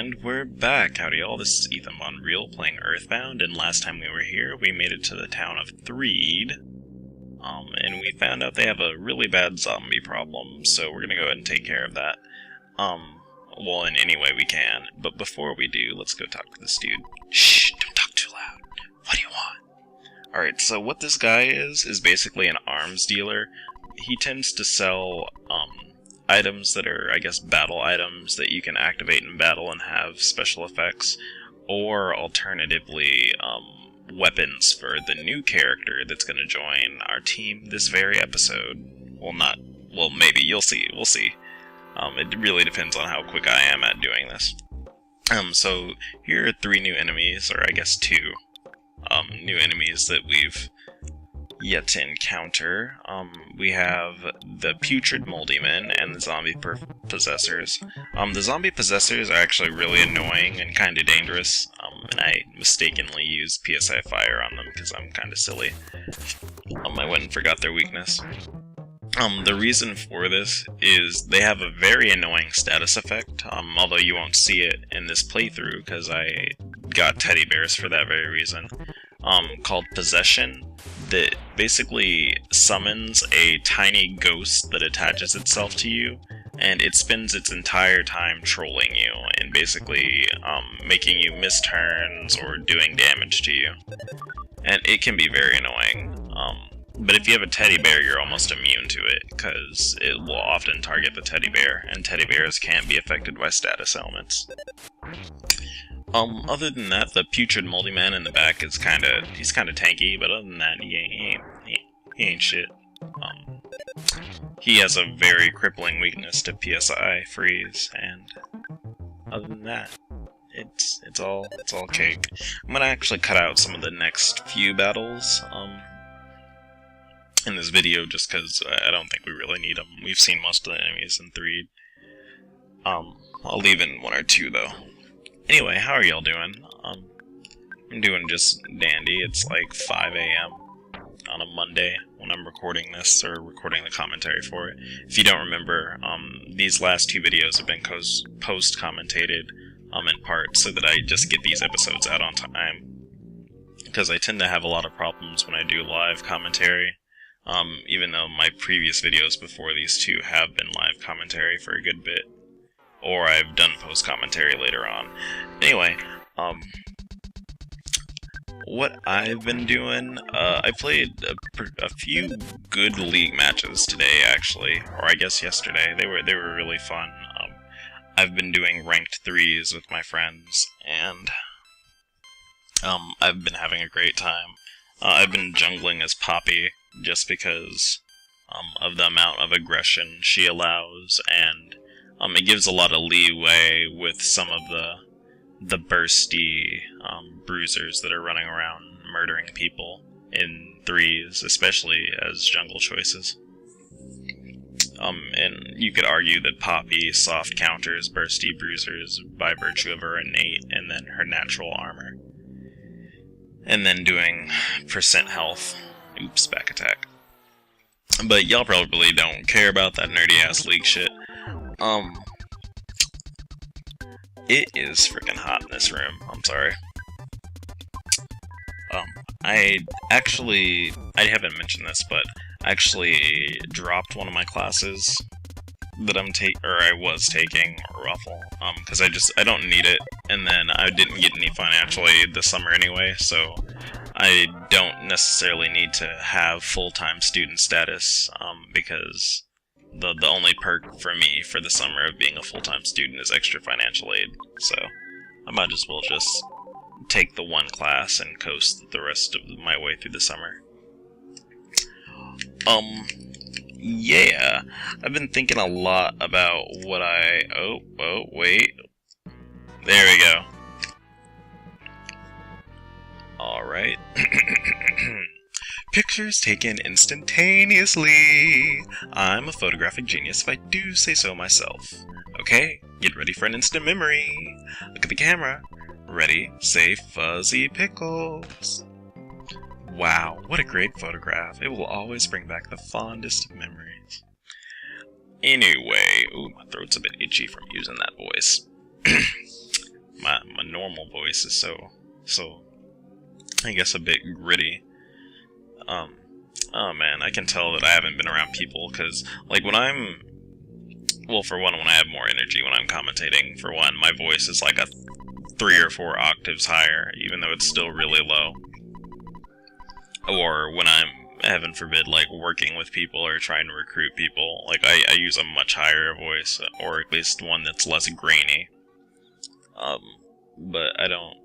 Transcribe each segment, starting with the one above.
And we're back. Howdy y'all, this is Ethan Bonreal playing Earthbound, and last time we were here, we made it to the town of Threed, and we found out they have a really bad zombie problem, so we're gonna go ahead and take care of that, well, in any way we can. But before we do, let's go talk to this dude. Shh, don't talk too loud. What do you want? Alright, so what this guy is basically an arms dealer. He tends to sell, items that are, I guess, battle items that you can activate in battle and have special effects, or alternatively, weapons for the new character that's going to join our team this very episode. Well, maybe, you'll see, we'll see. It really depends on how quick I am at doing this. So, here are 3 new enemies, or I guess 2, new enemies that we've yet to encounter. We have the putrid moldy men and the zombie possessors. The zombie possessors are actually really annoying and kind of dangerous, and I mistakenly used PSI fire on them because I'm kind of silly. I went and forgot their weakness. The reason for this is they have a very annoying status effect, although you won't see it in this playthrough because I got teddy bears for that very reason, called Possession, that basically summons a tiny ghost that attaches itself to you, and it spends its entire time trolling you and basically making you miss turns or doing damage to you. And it can be very annoying. But if you have a teddy bear, you're almost immune to it, because it will often target the teddy bear, and teddy bears can't be affected by status elements. Other than that, the putrid moldy man in the back is he's kinda tanky, but other than that, he ain't shit. He has a very crippling weakness to PSI freeze, and other than that, it's all cake. I'm gonna actually cut out some of the next few battles, in this video, just because I don't think we really need them. We've seen most of the enemies in 3. I'll leave in 1 or 2, though. Anyway, how are y'all doing? I'm doing just dandy. It's like 5 a.m. on a Monday when I'm recording this, or recording the commentary for it. If you don't remember, these last 2 videos have been post-commentated, in part, so that I just get these episodes out on time. Because I tend to have a lot of problems when I do live commentary. Even though my previous videos before these 2 have been live commentary for a good bit. Or I've done post-commentary later on. Anyway, what I've been doing, I played a few good League matches today, actually. Or I guess yesterday. They were really fun. I've been doing ranked 3s with my friends, and I've been having a great time. I've been jungling as Poppy, just because of the amount of aggression she allows, and it gives a lot of leeway with some of the bursty bruisers that are running around murdering people in 3s, especially as jungle choices. And you could argue that Poppy soft counters bursty bruisers by virtue of her innate and then her natural armor. And then doing percent health. Oops, back attack. But y'all probably don't care about that nerdy-ass League shit. It is freaking hot in this room. I'm sorry. I haven't mentioned this, but I actually dropped one of my classes that I was taking, Ruffle, because I don't need it, and then I didn't get any financial aid this summer anyway, so I don't necessarily need to have full-time student status, because the only perk for me for the summer of being a full-time student is extra financial aid, so I might as well just take the 1 class and coast the rest of my way through the summer. Yeah, I've been thinking a lot about what oh, wait. There we go. Alright. Pictures taken instantaneously. I'm a photographic genius if I do say so myself. Okay, get ready for an instant memory. Look at the camera. Ready, say fuzzy pickles. Wow, what a great photograph. It will always bring back the fondest of memories. Anyway, ooh, my throat's a bit itchy from using that voice. normal voice is so I guess a bit gritty. Oh man, I can tell that I haven't been around people, because, like, well, for one, when I have more energy when I'm commentating, for one, my voice is like a 3 or 4 octaves higher, even though it's still really low. Or when I'm, heaven forbid, like, working with people or trying to recruit people, like, I use a much higher voice, or at least one that's less grainy. But I don't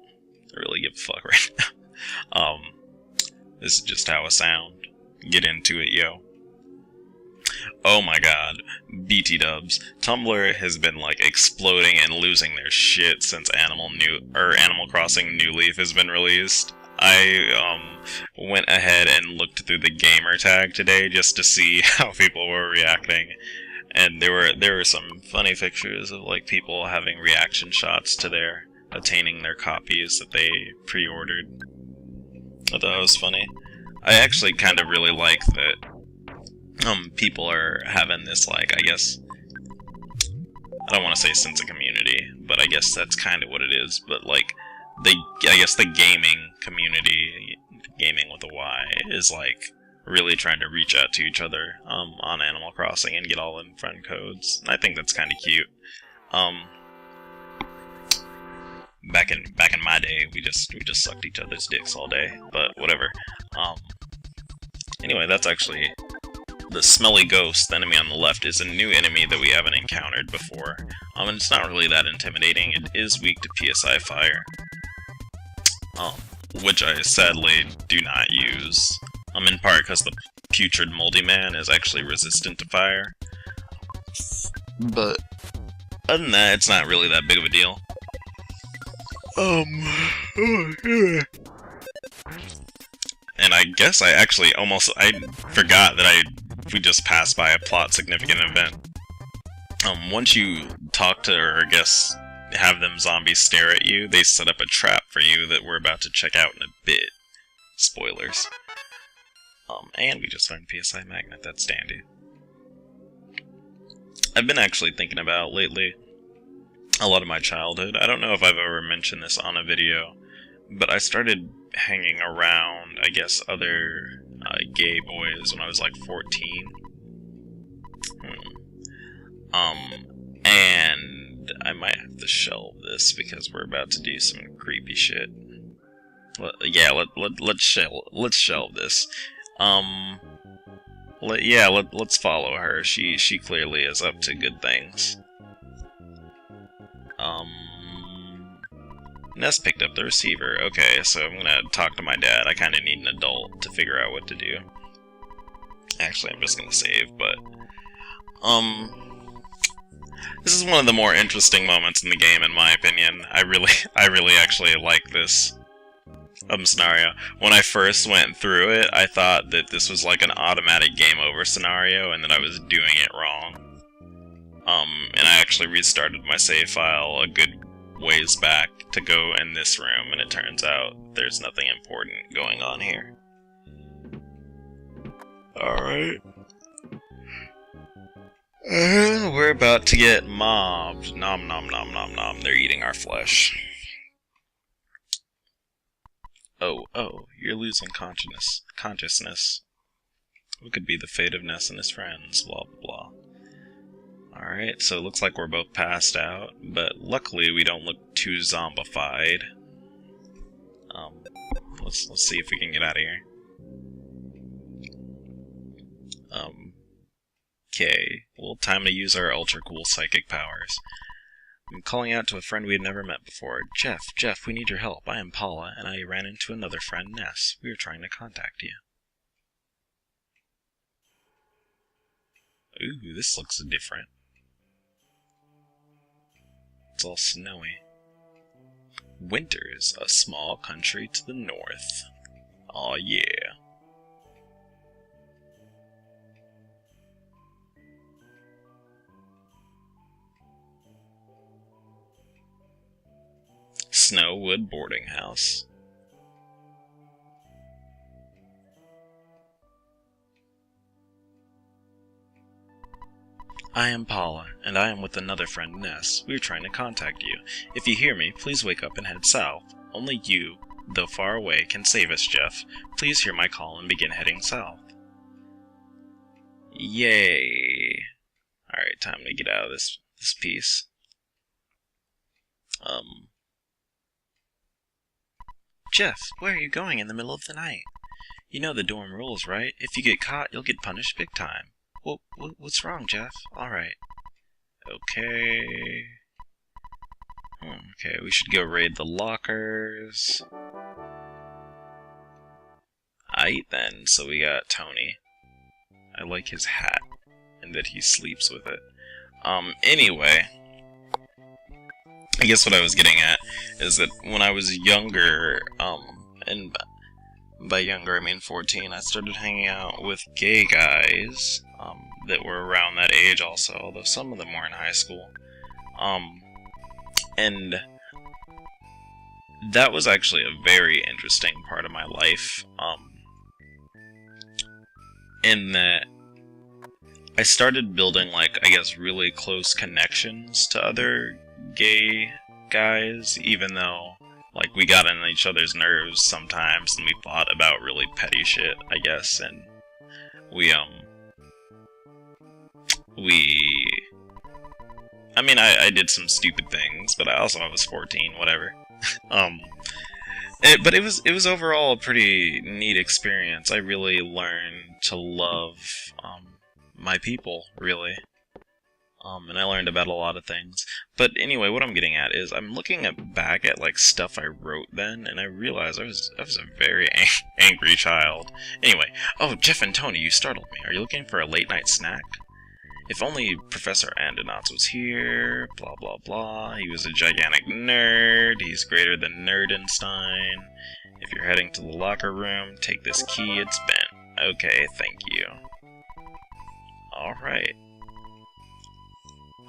really give a fuck right now. This is just how I sound. Get into it, yo. Oh my god, BT dubs. Tumblr has been, like, exploding and losing their shit since Animal Crossing New Leaf has been released. I went ahead and looked through the gamer tag today just to see how people were reacting, and there were some funny pictures of, like, people having reaction shots to their attaining their copies that they pre-ordered. I thought it was funny. I actually kind of really like that people are having this, like, I guess, I don't want to say sense of community, but I guess that's kind of what it is, but, like, I guess the gaming community, gaming with a Y, is, like, really trying to reach out to each other on Animal Crossing and get all them friend codes. I think that's kind of cute. Back in my day, we just sucked each other's dicks all day, but whatever. Anyway, that's actually the smelly ghost. The enemy on the left is a new enemy that we haven't encountered before. And it's not really that intimidating. It is weak to PSI fire, which I sadly do not use. In part because the putrid moldy man is actually resistant to fire. But other than that, it's not really that big of a deal. And I guess I actually I forgot that we just passed by a plot significant event. Once you talk to, or I guess have them zombies stare at you, they set up a trap for you that we're about to check out in a bit. Spoilers. And we just learned PSI Magnet, that's dandy. I've been actually thinking about lately a lot of my childhood. I don't know if I've ever mentioned this on a video, but I started hanging around, I guess, other gay boys when I was like 14. And I might have to shelve this because we're about to do some creepy shit. Let's shelve this. Let's follow her. She clearly is up to good things. Ness picked up the receiver. Okay, so I'm gonna talk to my dad. I kinda need an adult to figure out what to do. Actually, I'm just gonna save, but... This is one of the more interesting moments in the game, in my opinion. I really actually like this scenario. When I first went through it, I thought that this was like an automatic game over scenario, and that I was doing it wrong. And I actually restarted my save file a good ways back to go in this room, and it turns out there's nothing important going on here. Alright. We're about to get mobbed. Nom nom nom nom nom. They're eating our flesh. Oh, you're losing consciousness. What could be the fate of Ness and his friends? Blah, blah, blah. Alright, so it looks like we're both passed out, but luckily we don't look too zombified. Let's see if we can get out of here. Okay, well, time to use our ultra cool psychic powers. I'm calling out to a friend we had never met before. Jeff, we need your help. I am Paula, and I ran into another friend, Ness. We are trying to contact you. Ooh, this looks different. It's all snowy. Winter's a small country to the north. Aw, yeah. Snowwood Boarding House. I am Paula, and I am with another friend, Ness. We are trying to contact you. If you hear me, please wake up and head south. Only you, though far away, can save us, Jeff. Please hear my call and begin heading south. Yay. Alright, time to get out of this piece. Jeff, where are you going in the middle of the night? You know the dorm rules, right? If you get caught, you'll get punished big time. What's wrong, Jeff? Alright. Okay. Okay, we should go raid the lockers. Aight then, so we got Tony. I like his hat, and that he sleeps with it. Anyway. I guess what I was getting at is that when I was younger, and by younger I mean 14, I started hanging out with gay guys, that were around that age also, although some of them were in high school. And that was actually a very interesting part of my life, in that I started building, like, I guess, really close connections to other gay guys, even though, like, we got on each other's nerves sometimes, and we fought about really petty shit, I guess, and I mean, I did some stupid things, but I was 14, whatever. But it was overall a pretty neat experience. I really learned to love, my people, really. And I learned about a lot of things. But anyway, what I'm getting at is I'm looking back at, like, stuff I wrote then, and I realized I was a very angry child. Anyway, oh, Jeff and Tony, you startled me. Are you looking for a late-night snack? If only Professor Andonauts was here, blah blah blah. He was a gigantic nerd, he's greater than Nerdenstein. If you're heading to the locker room, take this key, it's bent. Okay, thank you. Alright.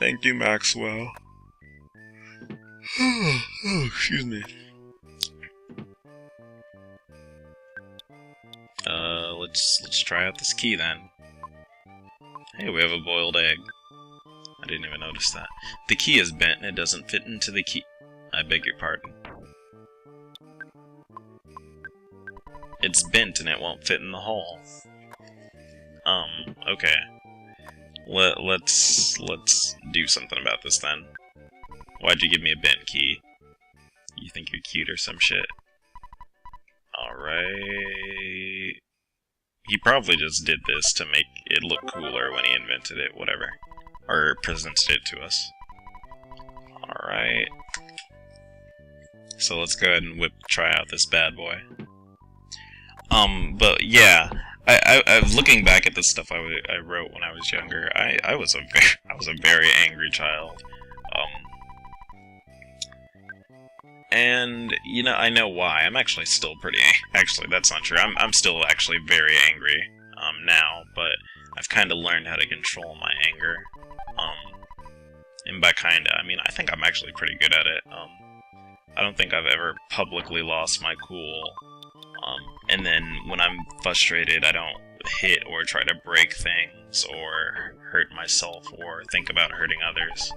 Thank you, Maxwell. Oh, excuse me. Let's try out this key then. Hey, we have a boiled egg. I didn't even notice that. The key is bent and it doesn't fit into the key. I beg your pardon. It's bent and it won't fit in the hole. Okay. Let's do something about this then. Why'd you give me a bent key? You think you're cute or some shit? Alright. He probably just did this to make it look cooler when he invented it, whatever. Or presented it to us. Alright. So let's go ahead and try out this bad boy. But yeah, I was looking back at the stuff I wrote when I was younger. I was a very angry child. And, you know, I know why. I'm actually still pretty... Actually, that's not true. I'm still actually very angry, now, but I've kind of learned how to control my anger. And by kinda, I mean, I think I'm actually pretty good at it. I don't think I've ever publicly lost my cool. And then when I'm frustrated, I don't hit or try to break things or hurt myself or think about hurting others.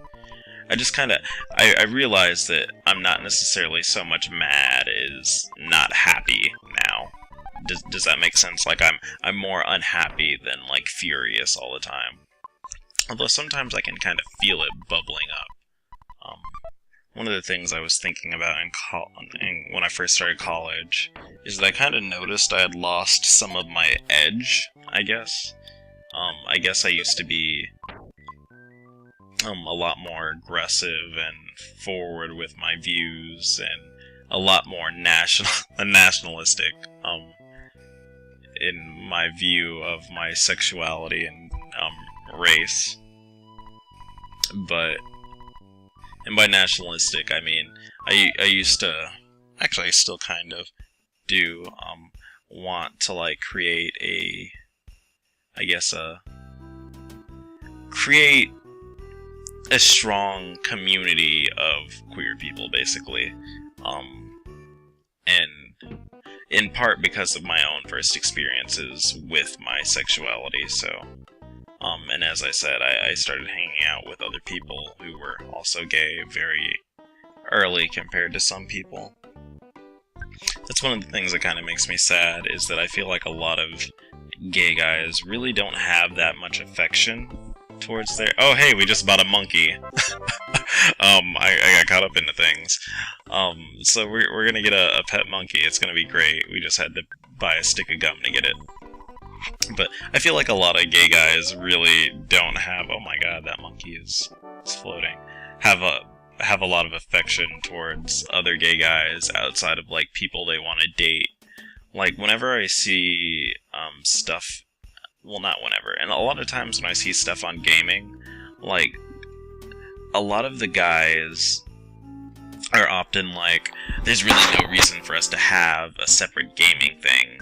I just kind of, I realize that I'm not necessarily so much mad as not happy now. Does that make sense? Like, I'm more unhappy than, like, furious all the time. Although sometimes I can kind of feel it bubbling up. One of the things I was thinking about when I first started college is that I kind of noticed I had lost some of my edge, I guess. I guess I used to be a lot more aggressive and forward with my views and a lot more nationalistic in my view of my sexuality and race. And by nationalistic, I mean, I used to, actually I still kind of do, want to, like, create a strong community of queer people, basically. And in part because of my own first experiences with my sexuality, so, And as I said, I started hanging out with other people who were also gay very early compared to some people. That's one of the things that kind of makes me sad, is that I feel like a lot of gay guys really don't have that much affection towards their... Oh, hey, we just bought a monkey. I got caught up into things. So we're gonna get a pet monkey. It's gonna be great. We just had to buy a stick of gum to get it. But I feel like a lot of gay guys really don't have... Oh my god, that monkey is floating. Have a lot of affection towards other gay guys outside of, like, people they want to date. Like, whenever I see stuff... Well, not whenever. And a lot of times when I see stuff on gaming, like, a lot of the guys are often like, there's really no reason for us to have a separate gaming thing.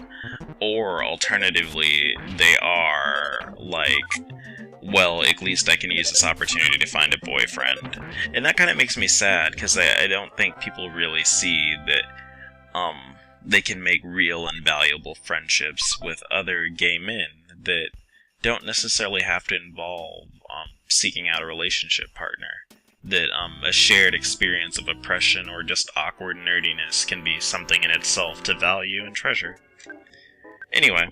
Or, alternatively, they are like, well, at least I can use this opportunity to find a boyfriend. And that kind of makes me sad, because I don't think people really see that they can make real and valuable friendships with other gay men that don't necessarily have to involve seeking out a relationship partner. That a shared experience of oppression or just awkward nerdiness can be something in itself to value and treasure. Anyway,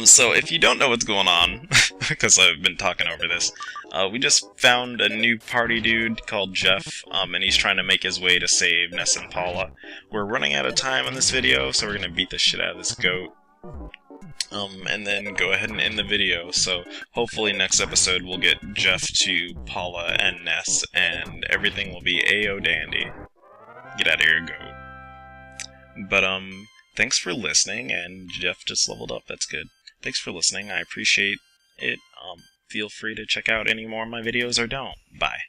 so if you don't know what's going on, because I've been talking over this, we just found a new party dude called Jeff, and he's trying to make his way to save Ness and Paula. We're running out of time on this video, so we're gonna beat the shit out of this goat. And then go ahead and end the video, so hopefully next episode we'll get Jeff to Paula and Ness, and everything will be A-O-dandy. Get out of here, goat. But, thanks for listening, and Jeff just leveled up, that's good. Thanks for listening, I appreciate it. Feel free to check out any more of my videos, or don't. Bye.